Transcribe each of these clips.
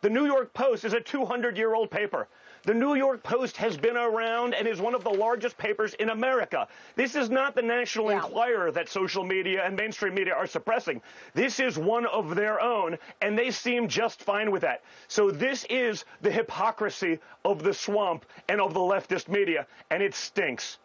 The New York Post is a 200-year-old paper. The New York Post has been around and is one of the largest papers in America. This is not the National Enquirer that social media and mainstream media are suppressing. This is one of their own, and they seem just fine with that. So this is the hypocrisy of the swamp and of the leftist media, and it stinks.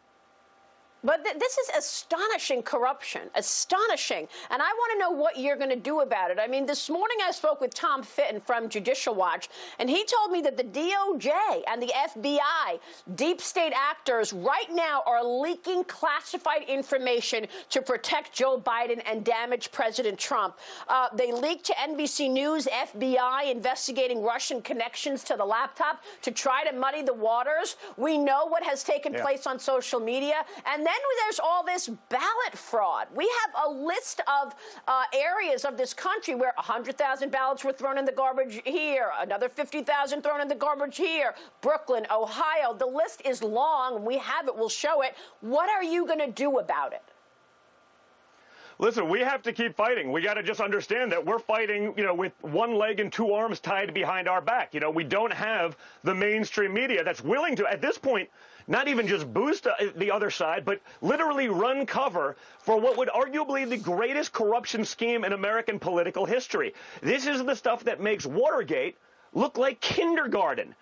But this is astonishing corruption, astonishing. And I want to know what you're going to do about it. I mean, this morning I spoke with Tom Fitton from Judicial Watch, and he told me that the DOJ and the FBI, deep state actors, right now are leaking classified information to protect Joe Biden and damage President Trump. They leaked to NBC News, FBI investigating Russian connections to the laptop to try to muddy the waters. We know what has taken place on social media. And then there's all this ballot fraud. We have a list of areas of this country where 100,000 ballots were thrown in the garbage here, another 50,000 thrown in the garbage here, Brooklyn, Ohio. The list is long. We have it. We'll show it. What are you going to do about it? Listen, we have to keep fighting. We got to just understand that we're fighting, with one leg and two arms tied behind our back. We don't have the mainstream media that's willing to, at this point, not even just boost the other side, but literally run cover for what would arguably be the greatest corruption scheme in American political history. This is the stuff that makes Watergate look like kindergarten.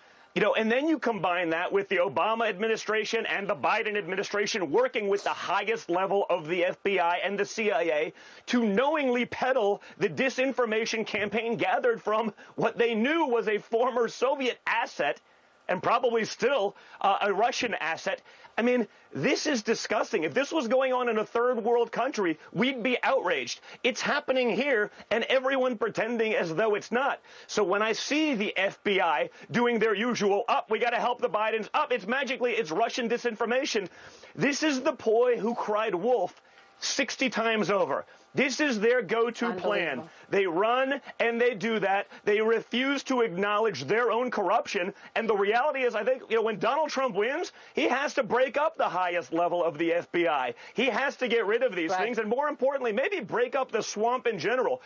And then you combine that with the Obama administration and the Biden administration working with the highest level of the FBI and the CIA to knowingly peddle the disinformation campaign gathered from what they knew was a former Soviet asset and probably still a Russian asset. I mean, this is disgusting. If this was going on in a third world country, we'd be outraged. It's happening here, and everyone pretending as though it's not. So when I see the FBI doing their usual, we got to help the Bidens, it's Russian disinformation. This is the ploy who cried wolf 60 times over. This is their go-to plan. They run and they do that. They refuse to acknowledge their own corruption. And the reality is, I think, when Donald Trump wins, he has to break up the highest level of the FBI. He has to get rid of these things. And more importantly, maybe break up the swamp in general.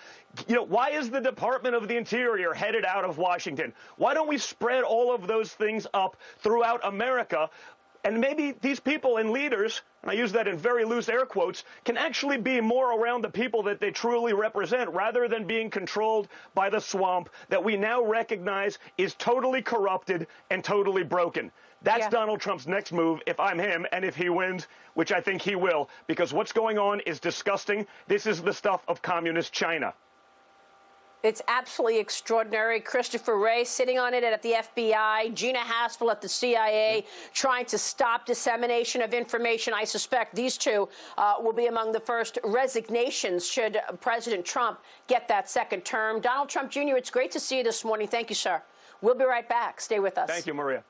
Why is the Department of the Interior headed out of Washington? Why don't we spread all of those things up throughout America? And maybe these people and leaders, and I use that in very loose air quotes, can actually be more around the people that they truly represent rather than being controlled by the swamp that we now recognize is totally corrupted and totally broken. That's Donald Trump's next move if I'm him and if he wins, which I think he will, because what's going on is disgusting. This is the stuff of communist China. It's absolutely extraordinary. Christopher Wray sitting on it at the FBI, Gina Haspel at the CIA, trying to stop dissemination of information. I suspect these two will be among the first resignations should President Trump get that second term. Donald Trump Jr., it's great to see you this morning. Thank you, sir. We'll be right back. Stay with us. Thank you, Maria.